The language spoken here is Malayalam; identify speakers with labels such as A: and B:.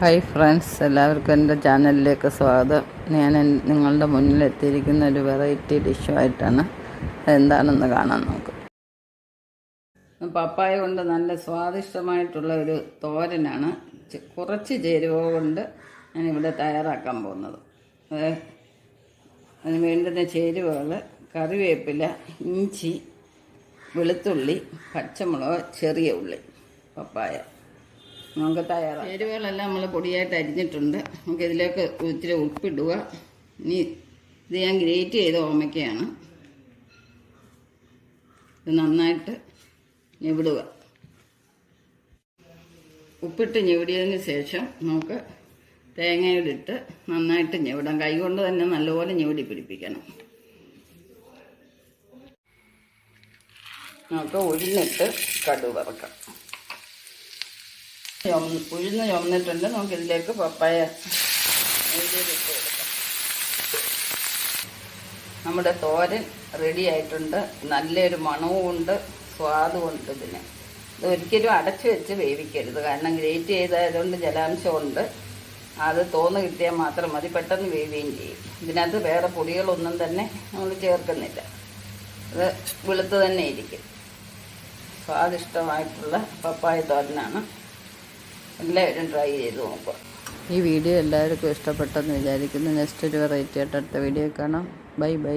A: ഹായ് ഫ്രണ്ട്സ്, എല്ലാവർക്കും എൻ്റെ ചാനലിലേക്ക് സ്വാഗതം. ഞാൻ നിങ്ങളുടെ മുന്നിലെത്തിയിരിക്കുന്ന ഒരു വെറൈറ്റി ഡിഷുമായിട്ടാണ്. എന്താണെന്ന് കാണാൻ നോക്കും. പപ്പായ കൊണ്ട് നല്ല സ്വാദിഷ്ടമായിട്ടുള്ള ഒരു തോരനാണ്. കുറച്ച് ചേരുവ കൊണ്ട് ഞാനിവിടെ തയ്യാറാക്കാൻ പോകുന്നത്. അതിന് വേണ്ടുന്ന ചേരുവകൾ: കറിവേപ്പില, ഇഞ്ചി, വെളുത്തുള്ളി, പച്ചമുളക്, ചെറിയ ഉള്ളി, പപ്പായ. നമുക്ക് തയ്യാറാക്കാം. ചേരുവകളെല്ലാം നമ്മൾ പൊടിയായിട്ട് അരിഞ്ഞിട്ടുണ്ട്. നമുക്ക് ഇതിലേക്ക് ഇച്ചിരി ഉപ്പിടുക. ഇനി ഇത് ഞാൻ ഗ്രേറ്റ് ചെയ്ത ഓമയ്ക്കയാണ്. ഇത് നന്നായിട്ട് ഞെവിടുക. ഉപ്പിട്ട് ഞെവിടിയതിന് ശേഷം നമുക്ക് തേങ്ങയുടെ ഇട്ട് നന്നായിട്ട് ഞെവിടാം. കൈകൊണ്ട് തന്നെ നല്ലപോലെ ഞെവിടി പിടിപ്പിക്കണം. നമുക്ക് ഉഴുന്നിട്ട് കടുക് വറക്കാം. ഉഴുന്ന് ചുമന്നിട്ടുണ്ട്. നമുക്കിതിലേക്ക് പപ്പായ ഇട്ട് കൊടുക്കാം. നമ്മുടെ തോരൻ റെഡി ആയിട്ടുണ്ട്. നല്ലൊരു മണവും ഉണ്ട്, സ്വാദും ഉണ്ട്. ഇത് ഒരിക്കലും അടച്ചു വെച്ച് വേവിക്കരുത്. കാരണം ഗ്രേറ്റ് ചെയ്തതുകൊണ്ട് ജലാംശമുണ്ട്. അത് തോന്നു കിട്ടിയാൽ മാത്രം മതി. പെട്ടെന്ന് വേവുകയും ചെയ്യും. ഇതിനകത്ത് വേറെ പൊടികളൊന്നും തന്നെ നമ്മൾ ചേർക്കുന്നില്ല. ഇത് വെളുത്ത് തന്നെ ഇരിക്കും. സ്വാദിഷ്ടമായിട്ടുള്ള പപ്പായ തോരനാണ്. എല്ലാവരും ട്രൈ ചെയ്ത് നോക്കുക. ഈ വീഡിയോ എല്ലാവർക്കും ഇഷ്ടപ്പെട്ടെന്ന് വിചാരിക്കുന്നു. നെക്സ്റ്റ് ഒരു വെറൈറ്റി ആയിട്ട് അടുത്ത വീഡിയോ കാണാം. Bye bye.